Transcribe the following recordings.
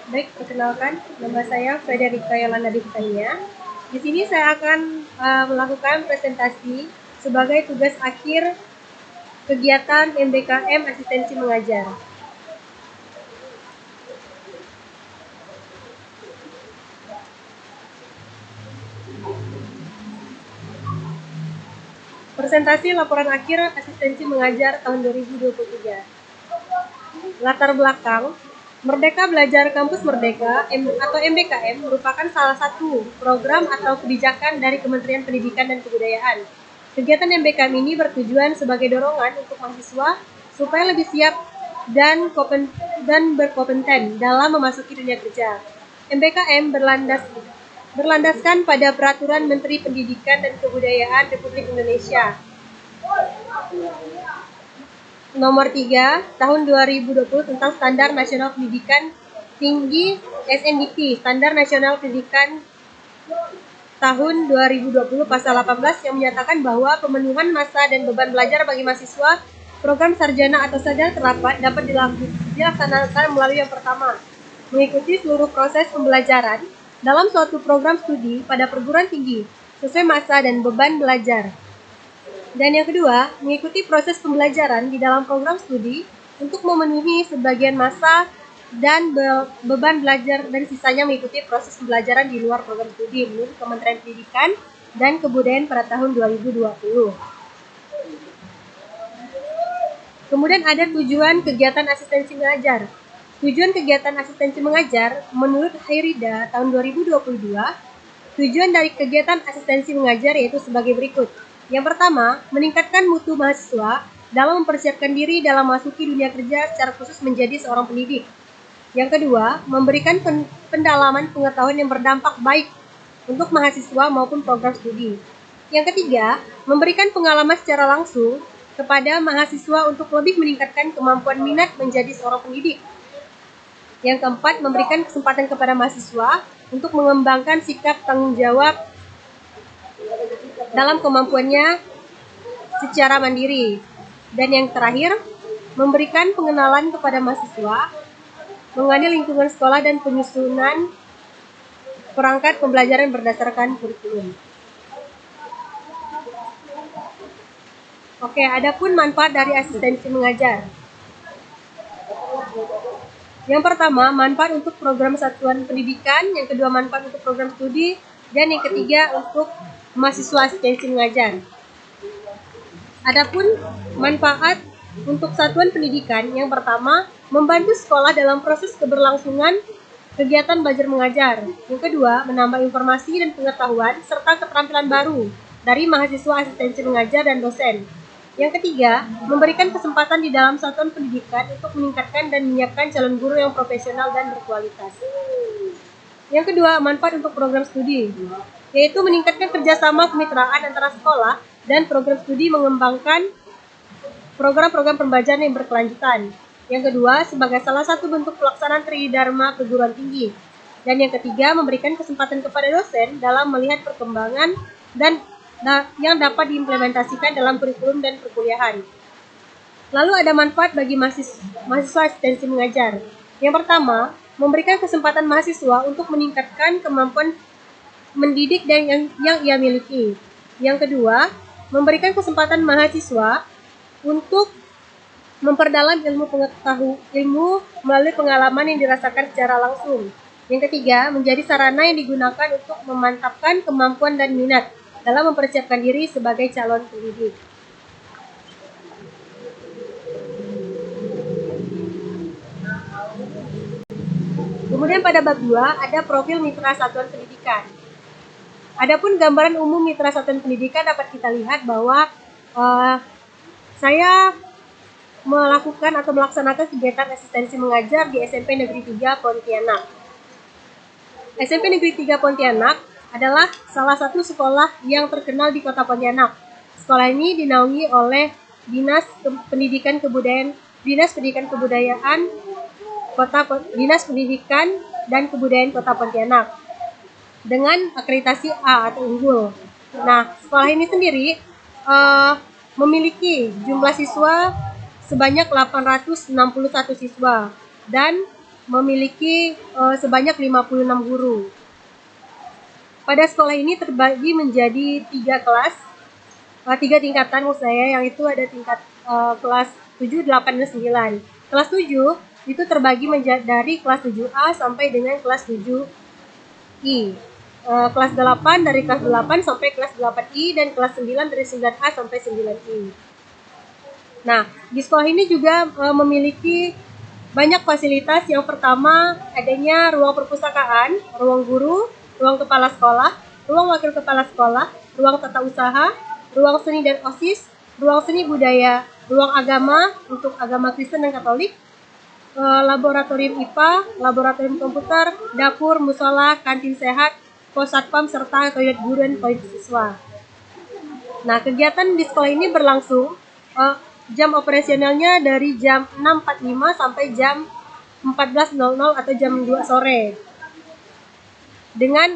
Baik, perkenalkan, nama saya Frederika Yolanda Divtania. Di sini saya akan melakukan presentasi sebagai tugas akhir kegiatan MBKM Asistensi Mengajar. Presentasi laporan akhir asistensi mengajar tahun 2023. Latar belakang, Merdeka Belajar Kampus Merdeka atau MBKM merupakan salah satu program atau kebijakan dari Kementerian Pendidikan dan Kebudayaan. Kegiatan MBKM ini bertujuan sebagai dorongan untuk mahasiswa supaya lebih siap dan berkompeten dalam memasuki dunia kerja. MBKM berlandaskan pada Peraturan Menteri Pendidikan dan Kebudayaan Republik Indonesia Nomor 3 Tahun 2020 tentang Standar Nasional Pendidikan Tinggi SNDP, Standar Nasional Pendidikan tahun 2020 pasal 18 yang menyatakan bahwa pemenuhan masa dan beban belajar bagi mahasiswa program sarjana atau sarjana terdapat dapat dilaksanakan melalui yang pertama, mengikuti seluruh proses pembelajaran dalam suatu program studi pada perguruan tinggi sesuai masa dan beban belajar. Dan yang kedua, mengikuti proses pembelajaran di dalam program studi untuk memenuhi sebagian masa dan beban belajar dan sisanya mengikuti proses pembelajaran di luar program studi menurut Kementerian Pendidikan dan Kebudayaan pada tahun 2020. Kemudian ada tujuan kegiatan asistensi mengajar. Tujuan kegiatan asistensi mengajar menurut Hairida tahun 2022, tujuan dari kegiatan asistensi mengajar yaitu sebagai berikut. Yang pertama, meningkatkan mutu mahasiswa dalam mempersiapkan diri dalam memasuki dunia kerja secara khusus menjadi seorang pendidik. Yang kedua, memberikan pendalaman pengetahuan yang berdampak baik untuk mahasiswa maupun program studi. Yang ketiga, memberikan pengalaman secara langsung kepada mahasiswa untuk lebih meningkatkan kemampuan minat menjadi seorang pendidik. Yang keempat, memberikan kesempatan kepada mahasiswa untuk mengembangkan sikap tanggung jawab dalam kemampuannya secara mandiri. Dan yang terakhir, memberikan pengenalan kepada mahasiswa mengenai lingkungan sekolah dan penyusunan perangkat pembelajaran berdasarkan kurikulum. Oke, adapun manfaat dari asistensi mengajar. Yang pertama, manfaat untuk program satuan pendidikan, yang kedua manfaat untuk program studi, dan yang ketiga untuk mahasiswa asistensi mengajar. Adapun manfaat untuk satuan pendidikan, yang pertama, membantu sekolah dalam proses keberlangsungan kegiatan belajar mengajar. Yang kedua, menambah informasi dan pengetahuan serta keterampilan baru dari mahasiswa asistensi mengajar dan dosen. Yang ketiga, memberikan kesempatan di dalam satuan pendidikan untuk meningkatkan dan menyiapkan calon guru yang profesional dan berkualitas. Yang kedua, manfaat untuk program studi, yaitu meningkatkan kerjasama kemitraan antara sekolah dan program studi mengembangkan program-program pembelajaran yang berkelanjutan. Yang kedua, sebagai salah satu bentuk pelaksanaan tridharma perguruan tinggi. Dan yang ketiga, memberikan kesempatan kepada dosen dalam melihat perkembangan dan yang dapat diimplementasikan dalam kurikulum dan perkuliahan. Lalu ada manfaat bagi mahasiswa asistensi mengajar. Yang pertama, memberikan kesempatan mahasiswa untuk meningkatkan kemampuan mendidik dan yang ia miliki. Yang kedua, memberikan kesempatan mahasiswa untuk memperdalam ilmu melalui pengalaman yang dirasakan secara langsung. Yang ketiga, menjadi sarana yang digunakan untuk memantapkan kemampuan dan minat dalam mempersiapkan diri sebagai calon pendidik. Kemudian pada bab 2 ada profil mitra satuan pendidikan. Adapun gambaran umum mitra satuan pendidikan dapat kita lihat bahwa saya melakukan atau melaksanakan kegiatan asistensi mengajar di SMP Negeri 3 Pontianak. SMP Negeri 3 Pontianak adalah salah satu sekolah yang terkenal di Kota Pontianak. Sekolah ini dinaungi oleh Dinas Pendidikan dan Kebudayaan Kota Pontianak dengan akreditasi A atau unggul. Nah, sekolah ini sendiri memiliki jumlah siswa sebanyak 861 siswa dan memiliki sebanyak 56 guru. Pada sekolah ini terbagi menjadi 3 kelas, 3 tingkatan maksud saya, yang itu ada tingkat kelas 7, 8, dan 9. Kelas 7 itu terbagi dari kelas 7A sampai dengan kelas 7I. Kelas 8 dari kelas 8 sampai kelas 8I, dan kelas 9 dari 9A sampai 9I. Nah, di sekolah ini juga memiliki banyak fasilitas. Yang pertama, adanya ruang perpustakaan, ruang guru, ruang kepala sekolah, ruang wakil kepala sekolah, ruang tata usaha, ruang seni dan OSIS, ruang seni budaya, ruang agama untuk agama Kristen dan Katolik, laboratorium IPA, laboratorium komputer, dapur, musola, kantin sehat, pos satpam, serta toilet guru dan toilet siswa. Nah, kegiatan di sekolah ini berlangsung, jam operasionalnya dari jam 6.45 sampai jam 14.00 atau jam 2 sore. Dengan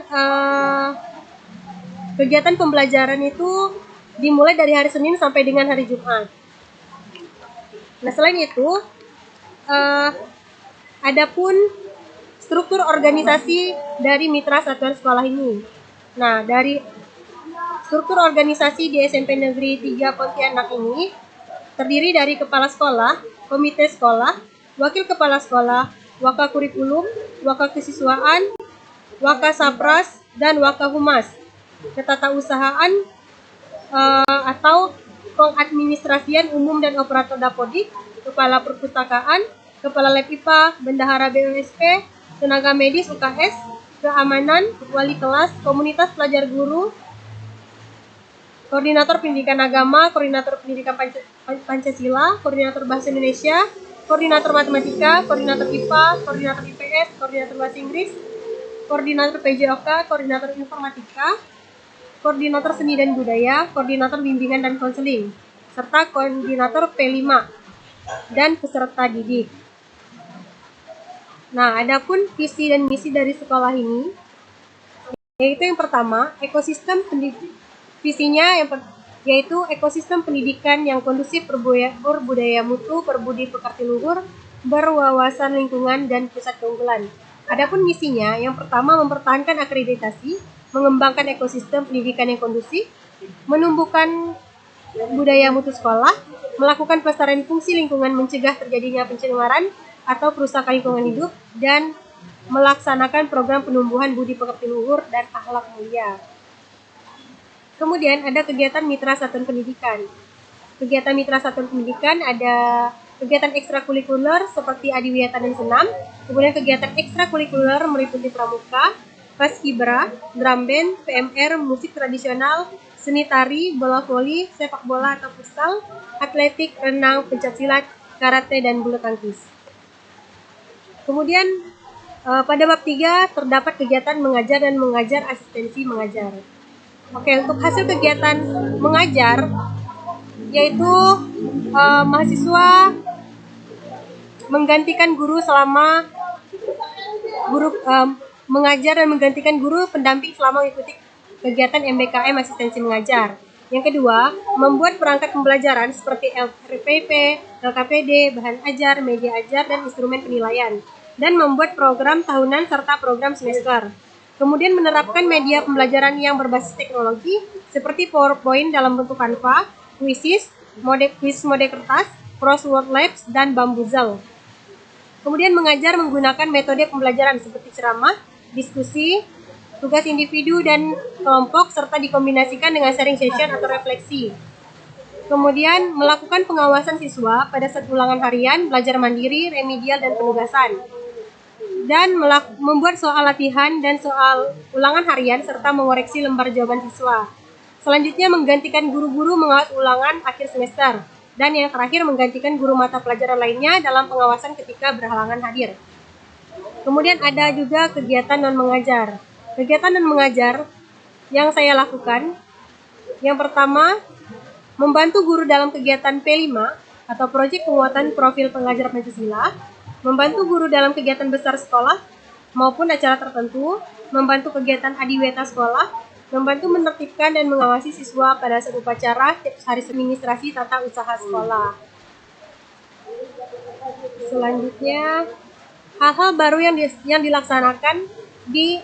kegiatan pembelajaran itu dimulai dari hari Senin sampai dengan hari Jumat. Nah, selain itu, adapun struktur organisasi dari mitra satuan sekolah ini. Nah, dari struktur organisasi di SMP Negeri 3 Pontianak ini terdiri dari kepala sekolah, komite sekolah, wakil kepala sekolah, wakakurikulum, wakakesiswaan, wakasapras, dan wakahumas, ketatausahaan atau pengadministrasian umum dan operator dapodik, kepala perpustakaan, kepala lab IPA, bendahara BUSP, tenaga medis UKS, keamanan, wali kelas, komunitas pelajar guru, koordinator pendidikan agama, koordinator pendidikan Pancasila, koordinator bahasa Indonesia, koordinator matematika, koordinator IPA, koordinator IPS, koordinator bahasa Inggris, koordinator PJOK, koordinator informatika, koordinator seni dan budaya, koordinator bimbingan dan konseling, serta koordinator P5 dan peserta didik. Nah, adapun visi dan misi dari sekolah ini, yaitu yang pertama, ekosistem pendidik. Visinya yaitu ekosistem pendidikan yang kondusif, berbudaya mutu, berbudi pekerti luhur, berwawasan lingkungan, dan pusat keunggulan. Adapun misinya, yang pertama, mempertahankan akreditasi, mengembangkan ekosistem pendidikan yang kondusif, menumbuhkan budaya mutu sekolah, melakukan pelestarian fungsi lingkungan, mencegah terjadinya pencemaran atau perusakan lingkungan hidup, dan melaksanakan program penumbuhan budi pekerti luhur dan akhlak mulia. Kemudian ada kegiatan mitra satuan pendidikan. Kegiatan mitra satuan pendidikan ada kegiatan ekstrakurikuler seperti adiwiyata dan senam, kemudian kegiatan ekstrakurikuler meliputi pramuka, paskibra, drum band, PMR, musik tradisional, seni tari, bola voli, sepak bola atau futsal, atletik, renang, pencaksilat, karate, dan bulu tangkis. Kemudian pada bab 3 terdapat kegiatan mengajar dan mengajar asistensi mengajar. Oke, untuk hasil kegiatan mengajar yaitu mahasiswa menggantikan guru selama mengajar dan menggantikan guru pendamping selama mengikuti kegiatan MBKM asistensi mengajar. Yang kedua, membuat perangkat pembelajaran seperti RPP, LKPD, bahan ajar, media ajar, dan instrumen penilaian, dan membuat program tahunan serta program semester. Kemudian menerapkan media pembelajaran yang berbasis teknologi seperti PowerPoint dalam bentuk Canva, Quizzes, quiz mode kertas, crossword labs, dan Bamboozle. Kemudian mengajar menggunakan metode pembelajaran seperti ceramah, diskusi, tugas individu dan kelompok, serta dikombinasikan dengan sharing session atau refleksi. Kemudian melakukan pengawasan siswa pada saat ulangan harian, belajar mandiri, remedial, dan penugasan. Dan membuat soal latihan dan soal ulangan harian, serta mengoreksi lembar jawaban siswa. Selanjutnya menggantikan guru-guru mengawas ulangan akhir semester. Dan yang terakhir menggantikan guru mata pelajaran lainnya dalam pengawasan ketika berhalangan hadir. Kemudian ada juga kegiatan non-mengajar. Kegiatan non-mengajar yang saya lakukan, yang pertama, membantu guru dalam kegiatan P5 atau proyek penguatan profil pengajar Pancasila, membantu guru dalam kegiatan besar sekolah maupun acara tertentu, membantu kegiatan adiwiyata sekolah, membantu menertibkan dan mengawasi siswa pada saat upacara, tips hari administrasi tata usaha sekolah. Selanjutnya, hal-hal baru yang dilaksanakan di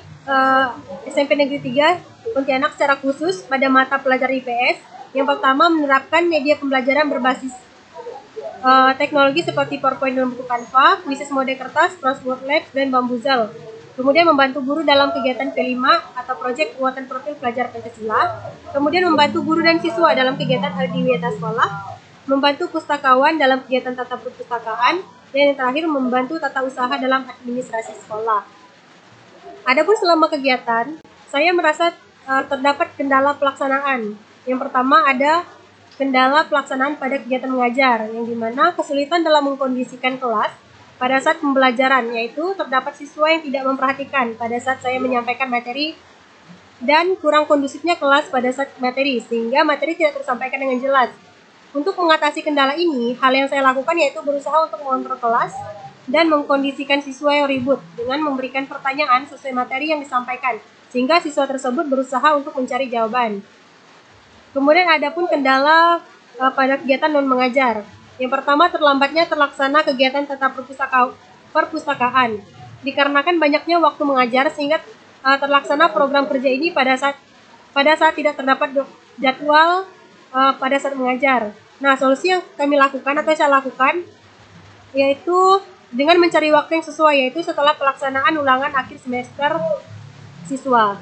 SMP Negeri 3 Pontianak secara khusus pada mata pelajaran IPS. Yang pertama, menerapkan media pembelajaran berbasis teknologi seperti PowerPoint dalam bentuk Canva, bisnis mode kertas, crossword labs, dan Bambuzal. Kemudian membantu guru dalam kegiatan P5 atau proyek penguatan profil pelajar Pancasila. Kemudian membantu guru dan siswa dalam kegiatan adiwiyata sekolah. Membantu pustakawan dalam kegiatan tata perpustakaan. Dan yang terakhir, membantu tata usaha dalam administrasi sekolah. Adapun selama kegiatan, saya merasa terdapat kendala pelaksanaan. Yang pertama ada kendala pelaksanaan pada kegiatan mengajar, yang dimana kesulitan dalam mengkondisikan kelas pada saat pembelajaran, yaitu terdapat siswa yang tidak memperhatikan pada saat saya menyampaikan materi dan kurang kondusifnya kelas pada saat materi, sehingga materi tidak tersampaikan dengan jelas. Untuk mengatasi kendala ini, hal yang saya lakukan yaitu berusaha untuk mengontrol kelas dan mengkondisikan siswa yang ribut dengan memberikan pertanyaan sesuai materi yang disampaikan, sehingga siswa tersebut berusaha untuk mencari jawaban. Kemudian ada pun kendala pada kegiatan non mengajar. Yang pertama, terlambatnya terlaksana kegiatan tatap perpustakaan. Dikarenakan banyaknya waktu mengajar sehingga terlaksana program kerja ini pada saat tidak terdapat jadwal pada saat mengajar. Nah, solusi yang kami lakukan atau saya lakukan yaitu dengan mencari waktu yang sesuai, yaitu setelah pelaksanaan ulangan akhir semester siswa.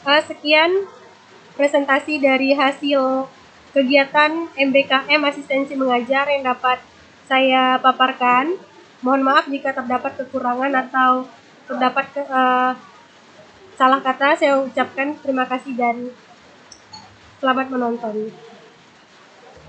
Sekian presentasi dari hasil kegiatan MBKM asistensi mengajar yang dapat saya paparkan. Mohon maaf jika terdapat kekurangan atau terdapat salah kata. Saya ucapkan terima kasih dan selamat menonton.